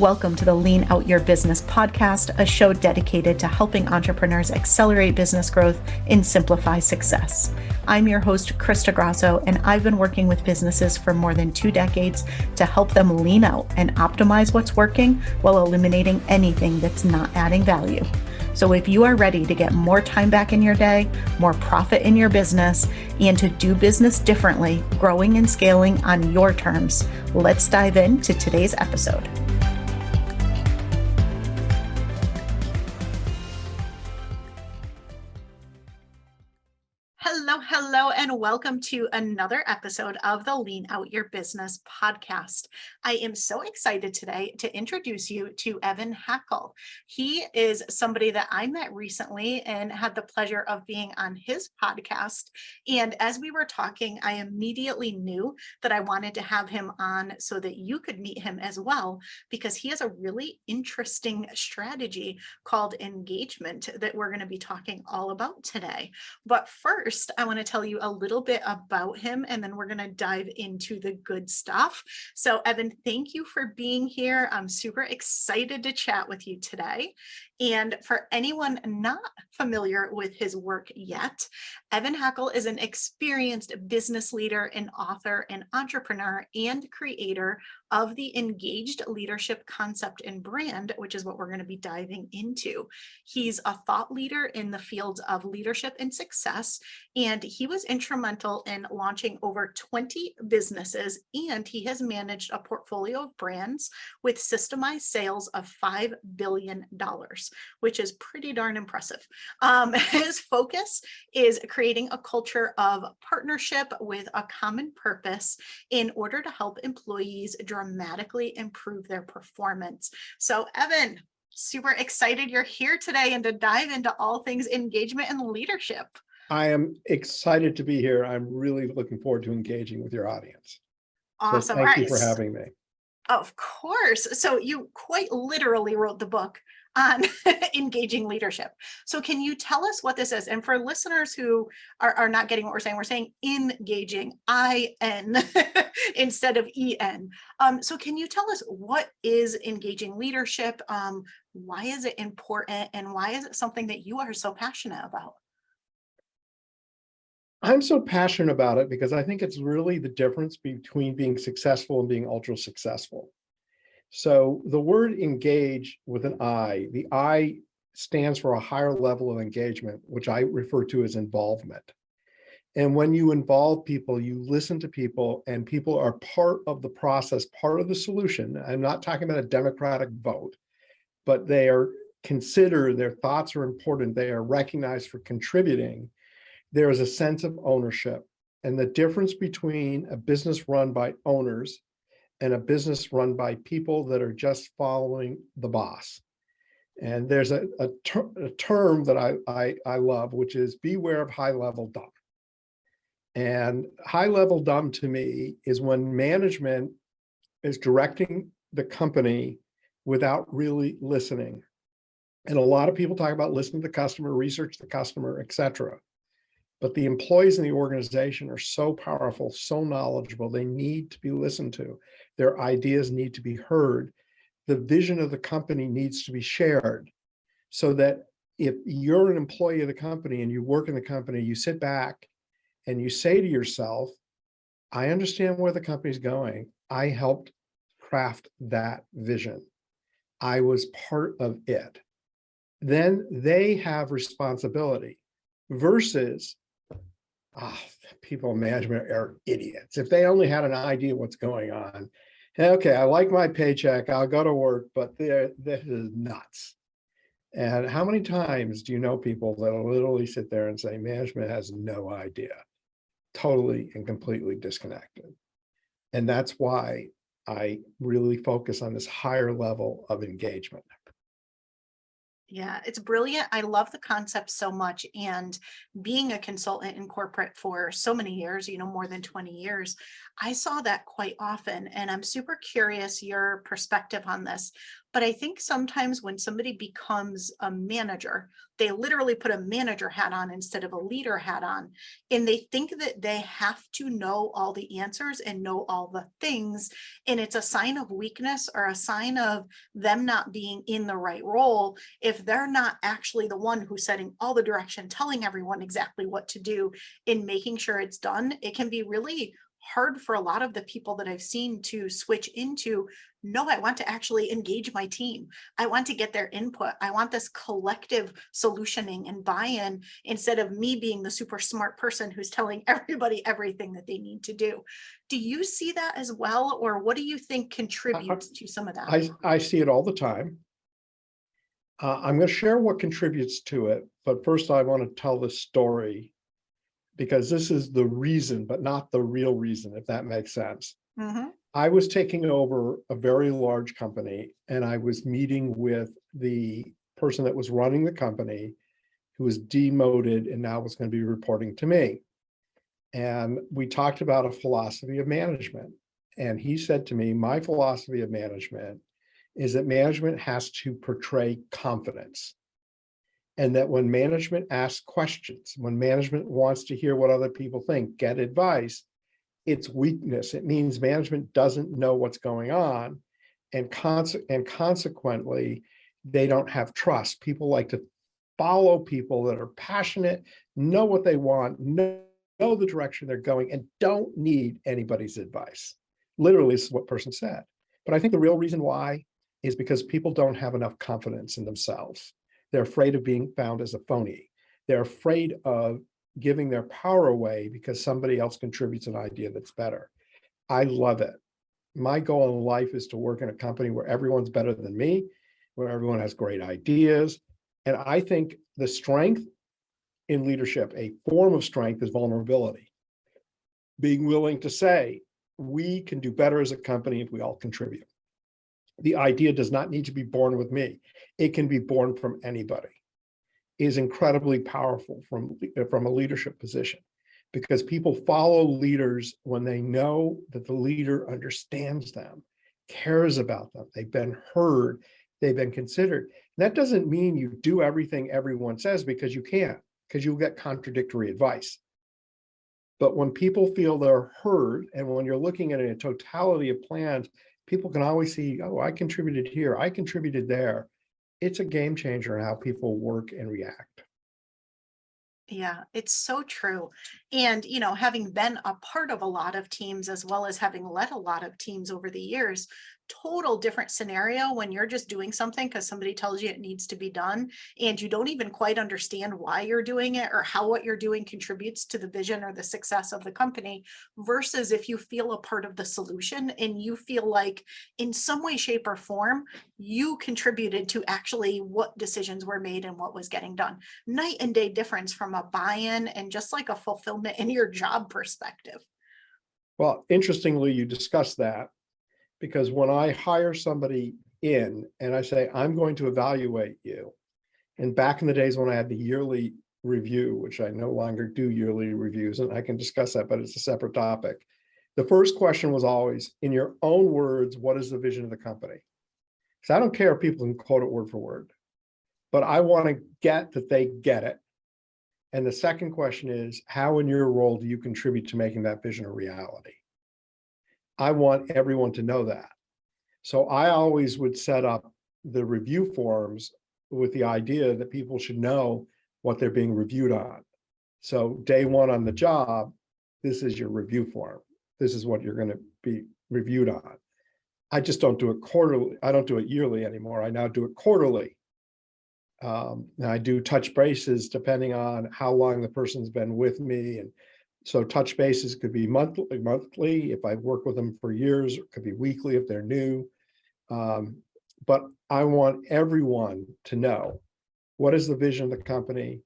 Welcome to the Lean Out Your Business podcast, a show dedicated to helping entrepreneurs accelerate business growth and simplify success. I'm your host, Krista Grasso, and I've been working with businesses for more than 2 decades to help them lean out and optimize what's working while eliminating anything that's not adding value. So if you are ready to get more time back in your day, more profit in your business, and to do business differently, growing and scaling on your terms, let's dive into today's episode. Hello, and welcome to another episode of the Lean Out Your Business podcast. I am so excited today to introduce you to Evan Hackel. He is somebody that I met recently and had the pleasure of being on his podcast. And as we were talking, I immediately knew that I wanted to have him on so that you could meet him as well, because he has a really interesting strategy called engagement that we're going to be talking all about today. But first, I want to tell you a little bit about him, and then we're going to dive into the good stuff. So Evan, thank you for being here. I'm super excited to chat with you today. And for anyone not familiar with his work yet, Evan Hackel is an experienced business leader and author and entrepreneur and creator of the Ingaged Leadership concept and brand, which is what we're going to be diving into. He's a thought leader in the fields of leadership and success, and he was instrumental in launching over 20 businesses, and he has managed a portfolio of brands with systemized sales of $5 billion, which is pretty darn impressive. His focus is creating a culture of partnership with a common purpose in order to help employees dramatically improve their performance. So Evan, super excited you're here today and to dive into all things engagement and leadership. I am excited to be here. I'm really looking forward to engaging with your audience. Awesome. So thank you for having me. Of course. So you quite literally wrote the book on engaging leadership. So can you tell us what this is? And for listeners who are not getting what we're saying engaging, I-N instead of E-N. So can you tell us what is engaging leadership? Why is it important? And why is it something that you are so passionate about? I'm so passionate about it because I think it's really the difference between being successful and being ultra successful. So the word engage with an I, the I stands for a higher level of engagement, which I refer to as involvement. And when you involve people, you listen to people, and people are part of the process, part of the solution. I'm not talking about a democratic vote, but they are considered, their thoughts are important, they are recognized for contributing. There is a sense of ownership. And the difference between a business run by owners and a business run by people that are just following the boss. And there's a term that I love, which is beware of high-level dumb. And high-level dumb to me is when management is directing the company without really listening. And a lot of people talk about listening to the customer, research the customer, et cetera. But the employees in the organization are so powerful, so knowledgeable, they need to be listened to. Their ideas need to be heard. The vision of the company needs to be shared so that if you're an employee of the company and you work in the company, you sit back and you say to yourself, I understand where the company's going. I helped craft that vision. I was part of it. Then they have responsibility versus people in management are idiots. If they only had an idea what's going on, okay, I like my paycheck, I'll go to work, but this is nuts. And how many times do you know people that will literally sit there and say, management has no idea, totally and completely disconnected? And that's why I really focus on this higher level of engagement. Yeah, it's brilliant. I love the concept so much. And being a consultant in corporate for so many years, more than 20 years, I saw that quite often. And I'm super curious your perspective on this. But I think sometimes when somebody becomes a manager, they literally put a manager hat on instead of a leader hat on. And they think that they have to know all the answers and know all the things. And it's a sign of weakness or a sign of them not being in the right role if they're not actually the one who's setting all the direction, telling everyone exactly what to do, in making sure it's done. It can be really hard for a lot of the people that I've seen to switch into, no, I want to actually engage my team. I want to get their input. I want this collective solutioning and buy-in instead of me being the super smart person who's telling everybody everything that they need to do. Do you see that as well? Or what do you think contributes to some of that? I see it all the time. I'm going to share what contributes to it, but first I want to tell the story, because this is the reason, but not the real reason, if that makes sense. Mm-hmm. I was taking over a very large company, and I was meeting with the person that was running the company, who was demoted and now was going to be reporting to me. And we talked about a philosophy of management. And he said to me, my philosophy of management is that management has to portray confidence. And that when management asks questions, when management wants to hear what other people think, get advice, it's weakness. It means management doesn't know what's going on. And consequently, they don't have trust. People like to follow people that are passionate, know what they want, know the direction they're going, and don't need anybody's advice. Literally, this is what person said. But I think the real reason why is because people don't have enough confidence in themselves. They're afraid of being found as a phony. They're afraid of giving their power away because somebody else contributes an idea that's better. I love it. My goal in life is to work in a company where everyone's better than me, where everyone has great ideas. And I think the strength in leadership, a form of strength, is vulnerability. Being willing to say, we can do better as a company if we all contribute. The idea does not need to be born with me. It can be born from anybody. Is incredibly powerful from a leadership position, because people follow leaders when they know that the leader understands them, cares about them, they've been heard, they've been considered. And that doesn't mean you do everything everyone says, because you can't, because you'll get contradictory advice. But when people feel they're heard, and when you're looking at a totality of plans, people can always see, oh, I contributed here, I contributed there. It's a game changer in how people work and react. Yeah, it's so true. And, having been a part of a lot of teams, as well as having led a lot of teams over the years, total different scenario when you're just doing something because somebody tells you it needs to be done and you don't even quite understand why you're doing it or how what you're doing contributes to the vision or the success of the company, versus if you feel a part of the solution and you feel like in some way, shape, or form, you contributed to actually what decisions were made and what was getting done. Night and day difference from a buy-in and just like a fulfillment in your job perspective. Well, interestingly, you discussed that, because when I hire somebody in and I say, I'm going to evaluate you, and back in the days when I had the yearly review, which I no longer do yearly reviews, and I can discuss that, but it's a separate topic. The first question was always, in your own words, what is the vision of the company? So I don't care if people can quote it word for word, but I want to get that they get it. And the second question is, how in your role do you contribute to making that vision a reality? I want everyone to know that. So I always would set up the review forms with the idea that people should know what they're being reviewed on. So day one on the job, this is your review form. This is what you're going to be reviewed on. I just don't do it quarterly. I don't do it yearly anymore. I now do it quarterly. And I do touch bases depending on how long the person's been with me. And so touch bases could be monthly if I've worked with them for years, or it could be weekly if they're new. But I want everyone to know what is the vision of the company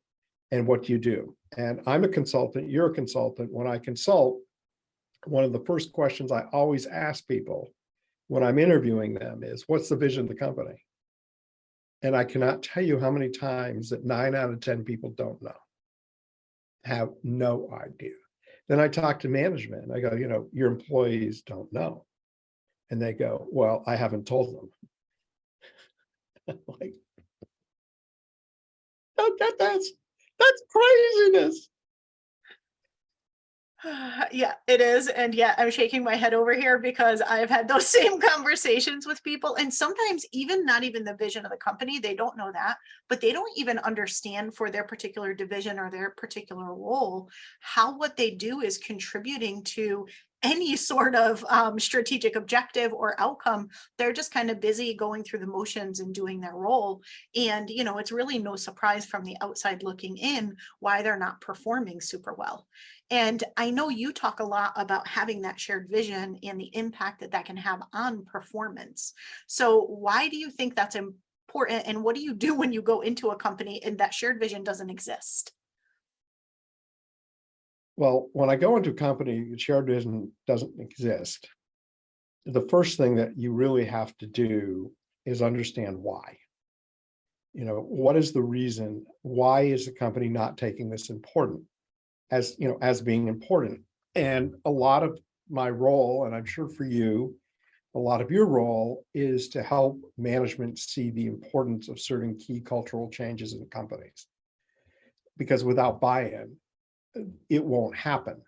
and what do you do. And I'm a consultant, you're a consultant. When I consult, one of the first questions I always ask people when I'm interviewing them is, what's the vision of the company? And I cannot tell you how many times that 9 out of 10 people don't know, have no idea. Then I talk to management and I go, your employees don't know. And they go, well, I haven't told them. Like, don't get this. That's craziness. Yeah, it is. And yeah, I'm shaking my head over here because I've had those same conversations with people. And sometimes even not even the vision of the company, they don't know that, but they don't even understand for their particular division or their particular role, how what they do is contributing to any sort of strategic objective or outcome. They're just kind of busy going through the motions and doing their role. And, it's really no surprise from the outside looking in why they're not performing super well. And I know you talk a lot about having that shared vision and the impact that that can have on performance. So why do you think that's important? And what do you do when you go into a company and that shared vision doesn't exist? Well, when I go into a company, shared vision doesn't exist. The first thing that you really have to do is understand why. What is the reason? Why is the company not taking this important as being important? And a lot of my role, and I'm sure for you, a lot of your role is to help management see the importance of certain key cultural changes in companies. Because without buy-in, it won't happen.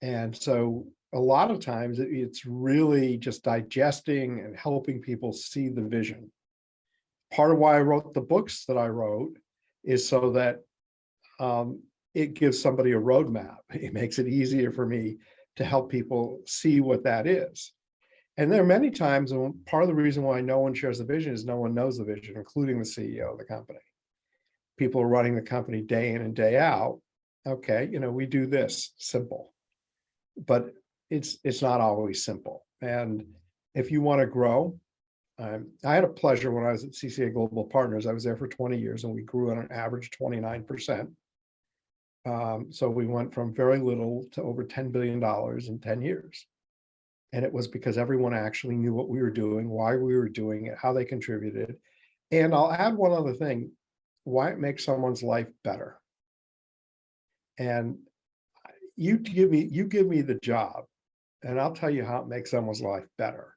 And so a lot of times it's really just digesting and helping people see the vision. Part of why I wrote the books that I wrote is so that it gives somebody a roadmap. It makes it easier for me to help people see what that is. And there are many times, and part of the reason why no one shares the vision is no one knows the vision, including the CEO of the company. People are running the company day in and day out. Okay, we do this, simple. But it's not always simple. And if you want to grow, I had a pleasure when I was at CCA Global Partners. I was there for 20 years and we grew on an average 29%. So we went from very little to over $10 billion in 10 years. And it was because everyone actually knew what we were doing, why we were doing it, how they contributed. And I'll add one other thing, why it makes someone's life better. And you give me the job and I'll tell you how it makes someone's life better.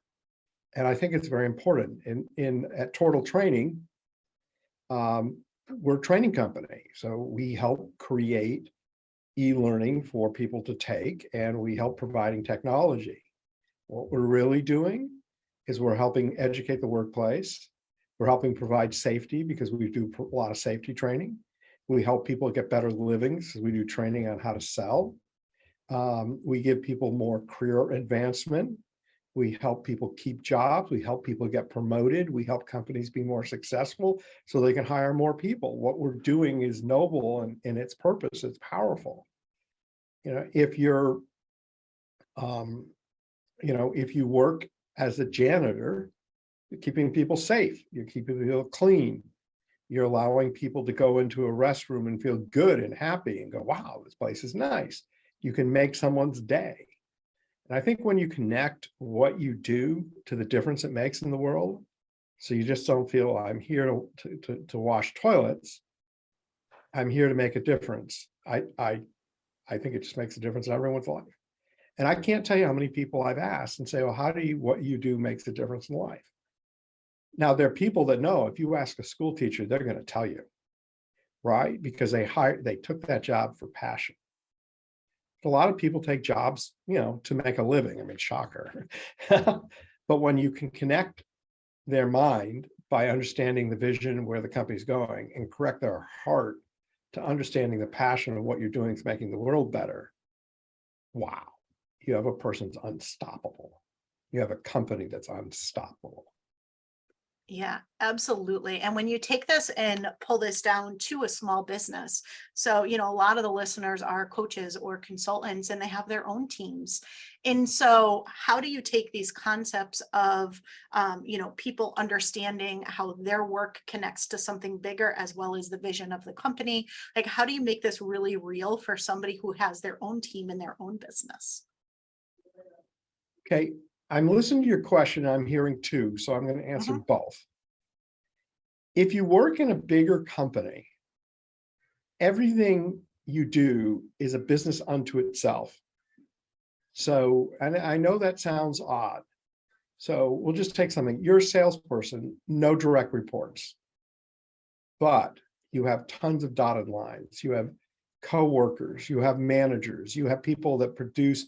And I think it's very important. At Turtle Training, we're a training company. So we help create e-learning for people to take, and we help providing technology. What we're really doing is we're helping educate the workplace. We're helping provide safety because we do a lot of safety training. We help people get better livings because we do training on how to sell. We give people more career advancement. We help people keep jobs. We help people get promoted. We help companies be more successful so they can hire more people. What we're doing is noble and in its purpose, it's powerful. If you're, if you work as a janitor, you're keeping people safe, you're keeping people clean, you're allowing people to go into a restroom and feel good and happy and go, wow, this place is nice. You can make someone's day. And I think when you connect what you do to the difference it makes in the world, so you just don't feel I'm here to wash toilets, I'm here to make a difference. I think it just makes a difference in everyone's life. And I can't tell you how many people I've asked and say, well, what you do makes a difference in life. Now, there are people that know if you ask a school teacher, they're going to tell you, right? Because they took that job for passion. A lot of people take jobs, to make a living. I mean, shocker. But when you can connect their mind by understanding the vision and where the company's going and correct their heart to understanding the passion of what you're doing is making the world better, wow, you have a person that's unstoppable. You have a company that's unstoppable. Yeah, absolutely. And when you take this and pull this down to a small business, so, a lot of the listeners are coaches or consultants and they have their own teams. And so how do you take these concepts of, people understanding how their work connects to something bigger as well as the vision of the company? Like, how do you make this really real for somebody who has their own team and their own business? Okay. I'm listening to your question. I'm hearing two, so I'm going to answer both. If you work in a bigger company, everything you do is a business unto itself. So, and I know that sounds odd. So we'll just take something. You're a salesperson, no direct reports, but you have tons of dotted lines. You have coworkers, you have managers, you have people that produce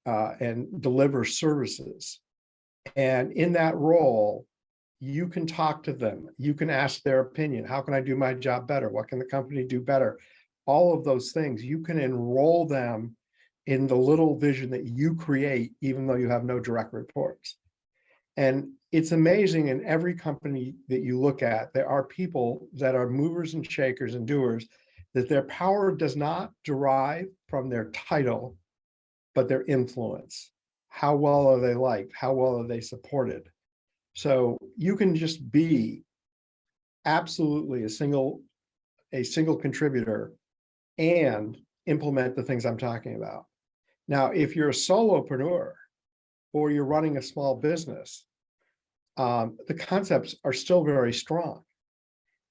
and deliver services. And in that role, you can talk to them. You can ask their opinion. How can I do my job better? What can the company do better? All of those things, you can enroll them in the little vision that you create, even though you have no direct reports. And it's amazing, in every company that you look at, there are people that are movers and shakers and doers, that their power does not derive from their title, but their influence. How well are they liked? How well are they supported? So you can just be absolutely a single contributor and implement the things I'm talking about. Now, if you're a solopreneur or you're running a small business, the concepts are still very strong.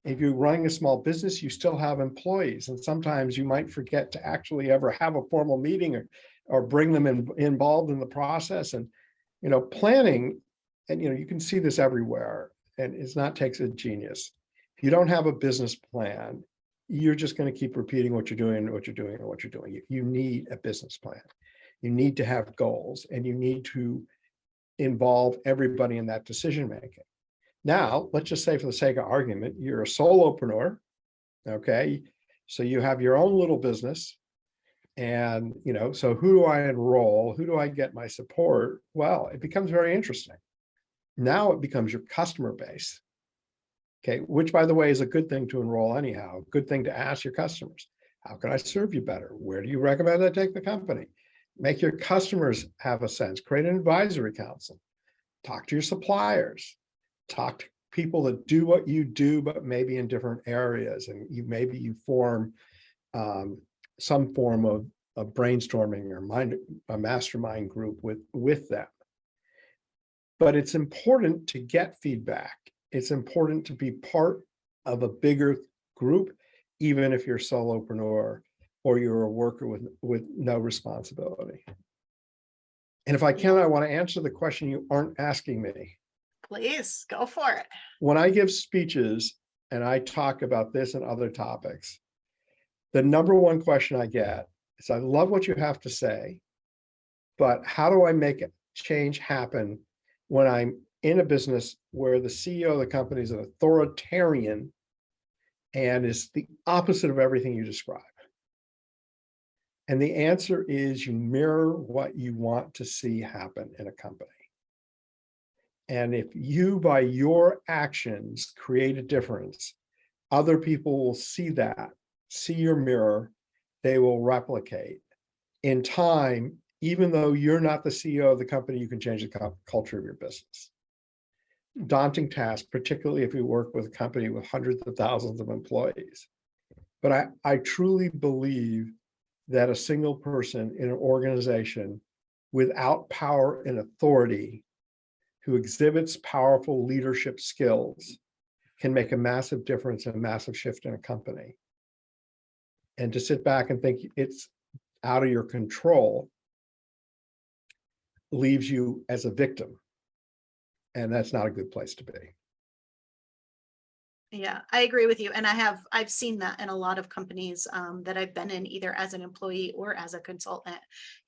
If you're running a small business, you still have employees, and sometimes you might forget to actually ever have a formal meeting or bring them involved in the process. And planning, and you can see this everywhere, and it's not takes a genius. If you don't have a business plan, you're just going to keep repeating what you're doing and what you're doing and what you're doing. You need a business plan. You need to have goals, and you need to involve everybody in that decision making. Now, let's just say, for the sake of argument, you're a solopreneur, okay? So you have your own little business, and so who do I enroll? Who do I get my support? Well, it becomes very interesting. Now it becomes your customer base, okay? Which, by the way, is a good thing to enroll anyhow. Good thing to ask your customers. How can I serve you better? Where do you recommend I take the company? Make your customers have a sense. Create an advisory council. Talk to your suppliers. Talk to people that do what you do, but maybe in different areas. And maybe you form some form of brainstorming or a mastermind group with them. But it's important to get feedback. It's important to be part of a bigger group, even if you're a solopreneur or you're a worker with no responsibility. And if I can, I want to answer the question you aren't asking me. Please go for it. When I give speeches and I talk about this and other topics, the number one question I get is, I love what you have to say, but how do I make change happen when I'm in a business where the CEO of the company is an authoritarian and is the opposite of everything you describe? And the answer is, you mirror what you want to see happen in a company. And if you, by your actions, create a difference, other people will see that, see your mirror, they will replicate. In time, even though you're not the CEO of the company, you can change the culture of your business. Daunting task, particularly if you work with a company with hundreds of thousands of employees. But I truly believe that a single person in an organization without power and authority, who exhibits powerful leadership skills, can make a massive difference and a massive shift in a company. And to sit back and think it's out of your control leaves you as a victim. And that's not a good place to be. Yeah, I agree with you. And I've seen that in a lot of companies that I've been in, either as an employee or as a consultant.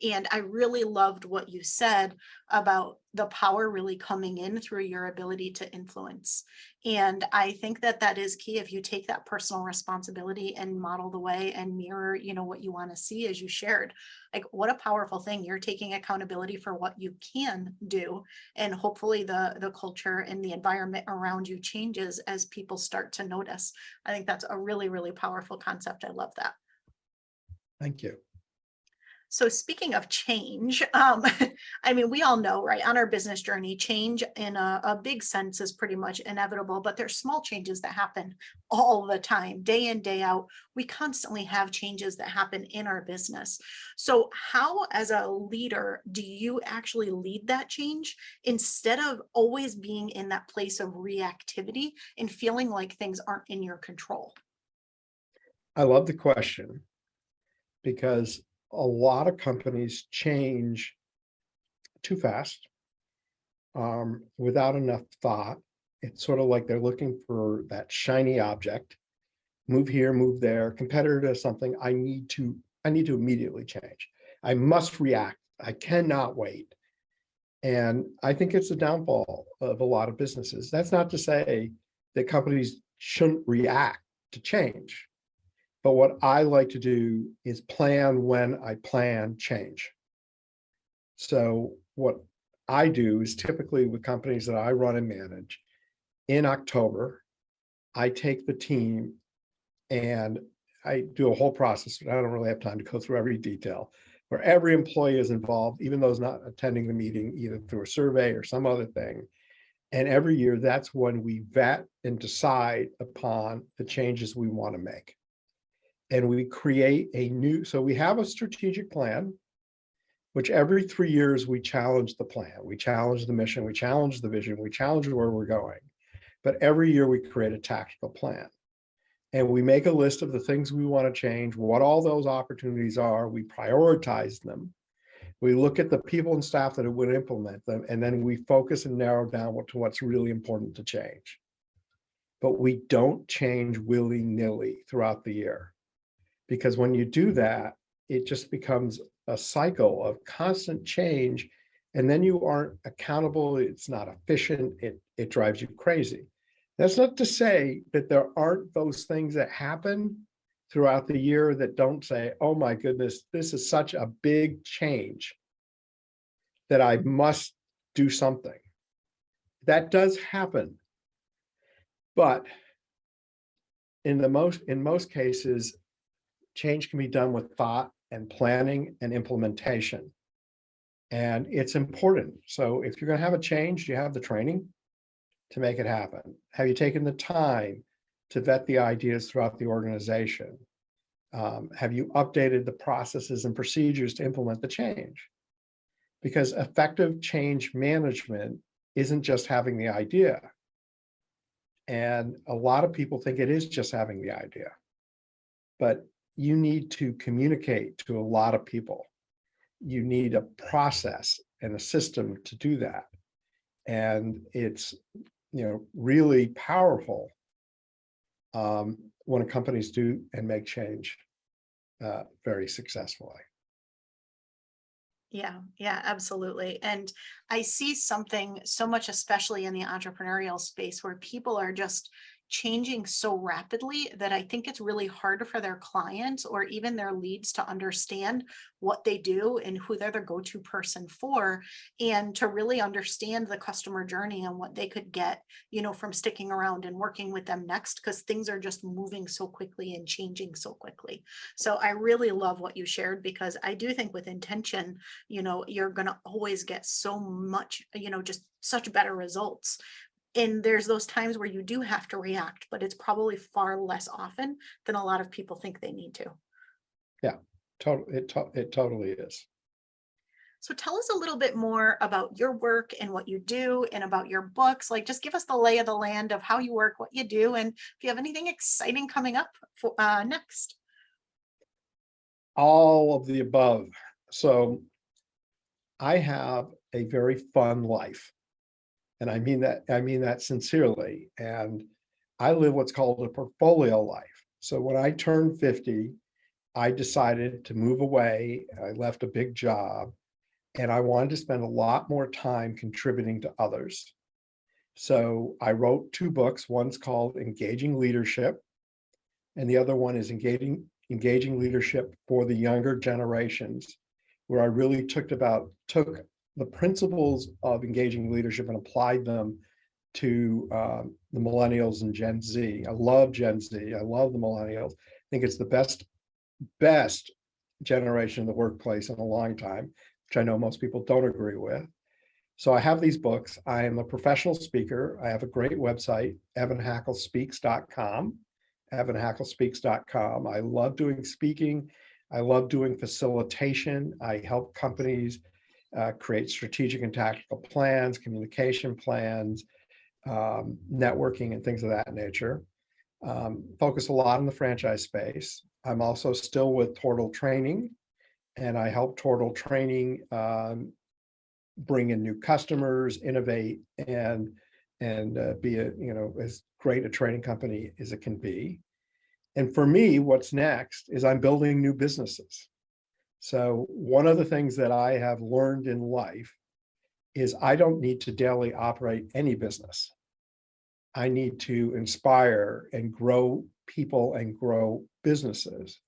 And I really loved what you said about the power really coming in through your ability to influence. And I think that that is key. If you take that personal responsibility and model the way and mirror, what you want to see, as you shared, like, what a powerful thing. You're taking accountability for what you can do. And hopefully the culture and the environment around you changes as people start to notice. I think that's a really, really powerful concept. I love that. Thank you. So speaking of change, we all know, right, on our business journey, change in a big sense is pretty much inevitable, but there's small changes that happen all the time, day in, day out. We constantly have changes that happen in our business. So how, as a leader, do you actually lead that change instead of always being in that place of reactivity and feeling like things aren't in your control? I love the question, because a lot of companies change too fast. without enough thought. It's sort of like they're looking for that shiny object. Move here, move there. Competitor does something. I need to immediately change. I must react. I cannot wait. And I think it's a downfall of a lot of businesses. That's not to say that companies shouldn't react to change. But what I like to do is plan when I plan change. So what I do is typically with companies that I run and manage, in October, I take the team and I do a whole process. I don't really have time to go through every detail, where every employee is involved, even those not attending the meeting, either through a survey or some other thing. And every year, that's when we vet and decide upon the changes we want to make. And we create so we have a strategic plan, which every 3 years we challenge the plan, we challenge the mission, we challenge the vision, we challenge where we're going. But every year we create a tactical plan. And we make a list of the things we want to change, what all those opportunities are, we prioritize them. We look at the people and staff that would implement them, and then we focus and narrow down to what's really important to change. But we don't change willy-nilly throughout the year. Because when you do that, it just becomes a cycle of constant change, and then you aren't accountable, it's not efficient, it drives you crazy. That's not to say that there aren't those things that happen throughout the year that don't say, oh my goodness, this is such a big change that I must do something. That does happen. But in most cases, change can be done with thought and planning and implementation. And it's important. So if you're going to have a change, you have the training to make it happen. Have you taken the time to vet the ideas throughout the organization? Have you updated the processes and procedures to implement the change? Because effective change management isn't just having the idea. And a lot of people think it is just having the idea. But you need to communicate to a lot of people. You need a process and a system to do that. And it's really powerful when companies do and make change very successfully. Yeah, absolutely. And I see something so much, especially in the entrepreneurial space, where people are just changing so rapidly that I think it's really hard for their clients or even their leads to understand what they do and who they're the go-to person for, and to really understand the customer journey and what they could get, from sticking around and working with them next, because things are just moving so quickly and changing so quickly. So I really love what you shared, because I do think with intention, you're going to always get so much, just such better results. And there's those times where you do have to react, but it's probably far less often than a lot of people think they need to. Yeah, it totally is. So tell us a little bit more about your work and what you do, and about your books. Like, just give us the lay of the land of how you work, what you do, and if you have anything exciting coming up for next. All of the above. So I have a very fun life. And I mean that sincerely. And I live what's called a portfolio life. So when I turned 50, I decided to move away. I left a big job, and I wanted to spend a lot more time contributing to others. So I wrote 2 books. One's called Engaging Leadership, and the other one is Engaging Leadership for the Younger Generations, where I really took the principles of engaging leadership and applied them to the millennials and Gen Z. I love Gen Z. I love the millennials. I think it's the best generation in the workplace in a long time, which I know most people don't agree with. So I have these books. I am a professional speaker. I have a great website, evanhackelspeaks.com, evanhackelspeaks.com. I love doing speaking. I love doing facilitation. I help companies create strategic and tactical plans, communication plans, networking, and things of that nature. Focus a lot on the franchise space. I'm also still with Tortal Training, and I help Tortal Training bring in new customers, innovate, and be as great a training company as it can be. And for me, what's next is I'm building new businesses. So one of the things that I have learned in life is I don't need to daily operate any business. I need to inspire and grow people and grow businesses.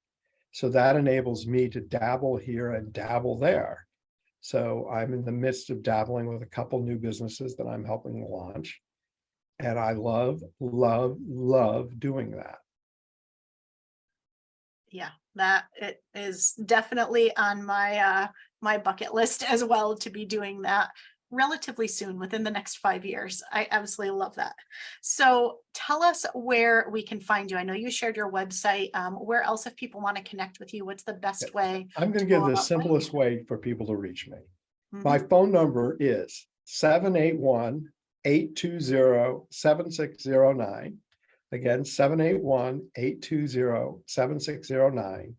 So that enables me to dabble here and dabble there. So I'm in the midst of dabbling with a couple new businesses that I'm helping launch. And I love, love, love doing that. Yeah, that it is definitely on my my bucket list as well, to be doing that relatively soon, within the next 5 years. I absolutely love that. So tell us where we can find you. I know you shared your website. Where else, if people want to connect with you, what's the best way? I'm going to give the simplest way for people to reach me. Mm-hmm. My phone number is 781-820-7609. Again, 781-820-7609.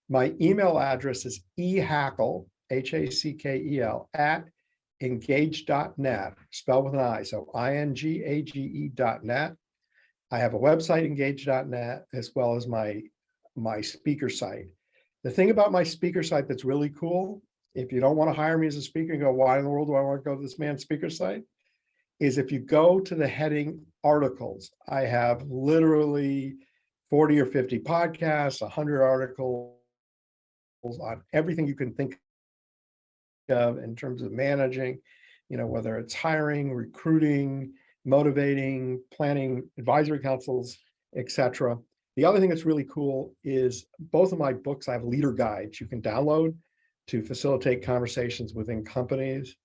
My email address is ehackel, Hackel, at ingaged.net, spelled with an I, so ingage.net. I have a website, engage.net, as well as my speaker site. The thing about my speaker site that's really cool, if you don't want to hire me as a speaker and go, why in the world do I want to go to this man's speaker site? Is if you go to the heading articles, I have literally 40 or 50 podcasts, 100 articles on everything you can think of in terms of managing, whether it's hiring, recruiting, motivating, planning, advisory councils, etc. The other thing that's really cool is both of my books, I have leader guides you can download to facilitate conversations within companies,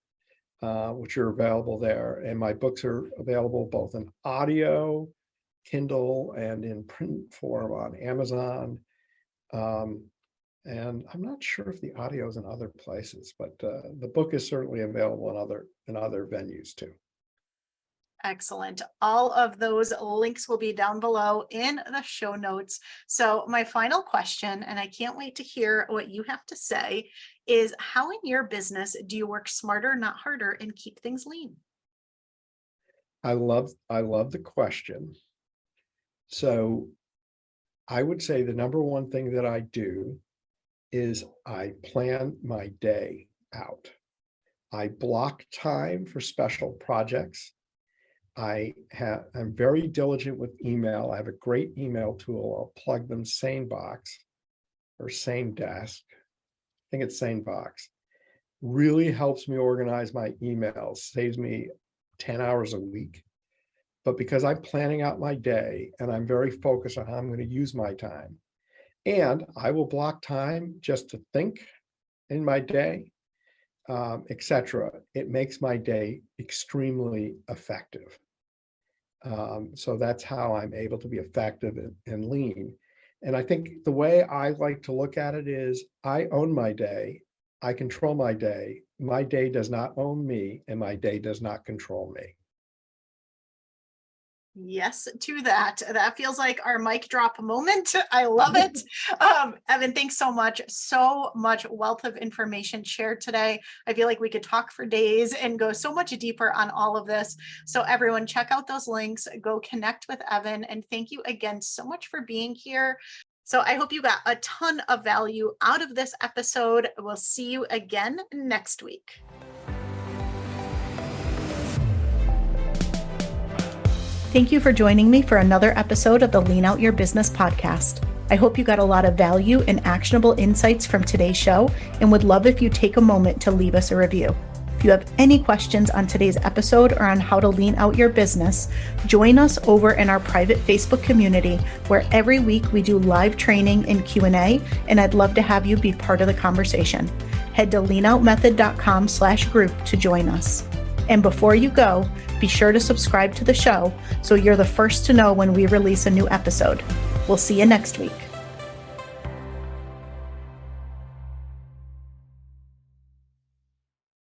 which are available there. And my books are available both in audio, Kindle, and in print form on Amazon. And I'm not sure if the audio is in other places, but the book is certainly available in other venues too. Excellent. All of those links will be down below in the show notes. So my final question, and I can't wait to hear what you have to say, is how in your business do you work smarter, not harder, and keep things lean? I love the question. So I would say the number one thing that I do is I plan my day out. I block time for special projects. I'm very diligent with email. I have a great email tool. I'll plug them SaneBox or SaneDesk. I think it's SaneBox. Really helps me organize my emails, saves me 10 hours a week. But because I'm planning out my day and I'm very focused on how I'm going to use my time, and I will block time just to think in my day, etc. It makes my day extremely effective. So that's how I'm able to be effective and lean. And I think the way I like to look at it is I own my day. I control my day. My day does not own me, and my day does not control me. Yes, to that. That feels like our mic drop moment. I love it. Evan, thanks so much. So much wealth of information shared today. I feel like we could talk for days and go so much deeper on all of this. So everyone, check out those links, go connect with Evan, and thank you again so much for being here. So I hope you got a ton of value out of this episode. We'll see you again next week. Thank you for joining me for another episode of the Lean Out Your Business podcast. I hope you got a lot of value and actionable insights from today's show, and would love if you take a moment to leave us a review. If you have any questions on today's episode or on how to lean out your business, join us over in our private Facebook community, where every week we do live training and Q&A, and I'd love to have you be part of the conversation. Head to leanoutmethod.com/group to join us. And before you go, be sure to subscribe to the show so you're the first to know when we release a new episode. We'll see you next week.